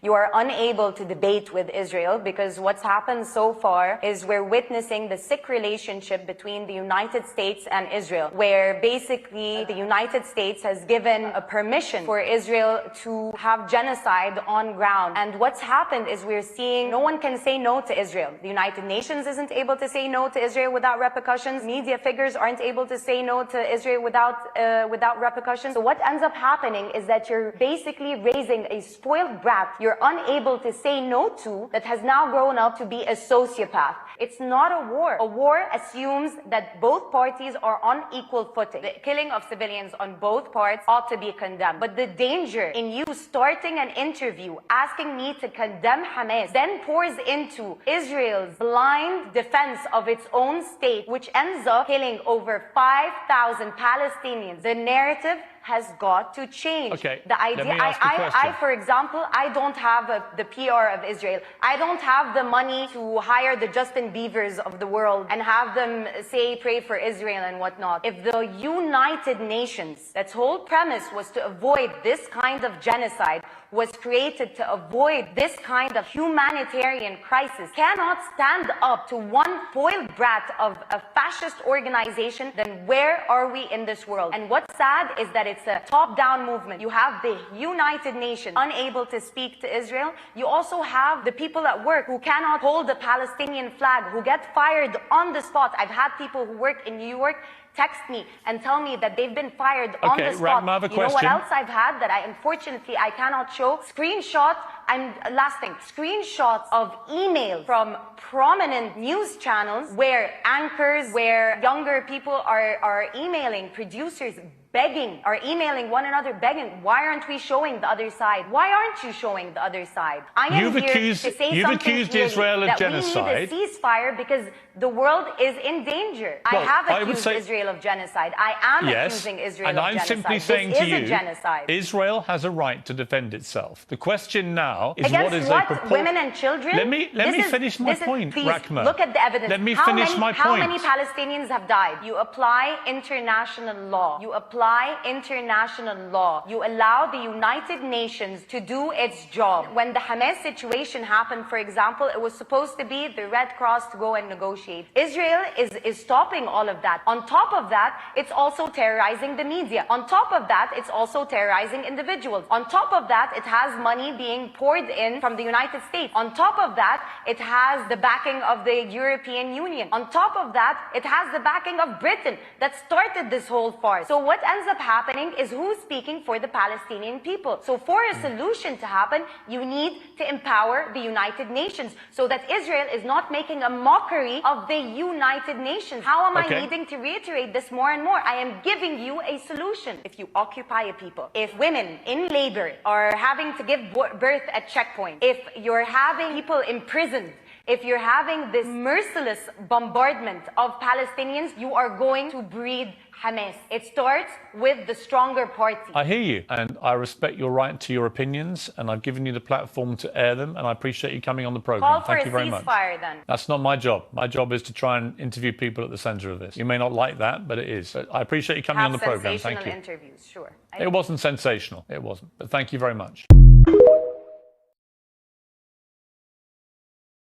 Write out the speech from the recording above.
You are unable to debate with Israel because what's happened so far is we're witnessing the sick relationship between the United States and Israel, where basically the United States has given a permission for Israel to have genocide on ground. And what's happened is we're seeing no one can say no to Israel. The United Nations isn't able to say no to Israel without repercussions. Media figures aren't able to say no to Israel without repercussions. So what ends up happening is that you're basically raising a spoiled brat you're unable to say no to, that has now grown up to be a sociopath. It's not a war. A war assumes that both parties are on equal footing. The killing of civilians on both parts ought to be condemned. But the danger in you starting an interview asking me to condemn Hamas then pours into Israel's blind defense of its own state, which ends up killing over 5,000 Palestinians. The narrative has got to change. Okay, the idea, for example, I don't have the PR of Israel. I don't have the money to hire the Justin Biebers of the world and have them say, pray for Israel and whatnot. If the United Nations, that's whole premise was to avoid this kind of genocide, was created to avoid this kind of humanitarian crisis, cannot stand up to one foiled brat of a fascist organization, then where are we in this world? And what's sad is that it's a top-down movement. You have the United Nations unable to speak to Israel. You also have the people at work who cannot hold the Palestinian flag, who get fired on the spot. I've had people who work in New York text me and tell me that they've been fired on the spot. Rahma, you know what else I've had that unfortunately I cannot show? Screenshots. Last thing, screenshots of emails from prominent news channels where anchors, where younger people are emailing producers, are emailing one another, begging, why aren't we showing the other side? Why aren't you showing the other side? I am here to say you've accused Israel of genocide. We need a ceasefire because the world is in danger. Well, I have accused Israel of genocide. I am accusing Israel of genocide. And I'm simply saying to you, Israel has a right to defend itself. The question now is against what is what? Women and children? Let me finish my point, Rachma. Look at the evidence. Let me finish my point. How many Palestinians have died? You apply international law. You apply international law. You allow the United Nations to do its job. When the Hamas situation happened, for example, it was supposed to be the Red Cross to go and negotiate. Israel is stopping all of that. On top of that, it's also terrorizing the media. On top of that, it's also terrorizing individuals. On top of that, it has money being poured in from the United States. On top of that, it has the backing of the European Union. On top of that, it has the backing of Britain that started this whole farce. So what ends up happening is who's speaking for the Palestinian people. So for a solution to happen, you need to empower the United Nations so that Israel is not making a mockery of the United Nations. How am I needing to reiterate this more and more? I am giving you a solution. If you occupy a people, if women in labor are having to give birth at checkpoint, if you're having people imprisoned, if you're having this merciless bombardment of Palestinians, you are going to breed Hamas. It starts with the stronger party. I hear you, and I respect your right to your opinions, and I've given you the platform to air them, and I appreciate you coming on the program. Thank you very much. Call for a ceasefire then. That's not my job. My job is to try and interview people at the centre of this. You may not like that, but it is. But I appreciate you coming on the program. Thank you. Interviews, sure. It wasn't sensational. It wasn't. But thank you very much.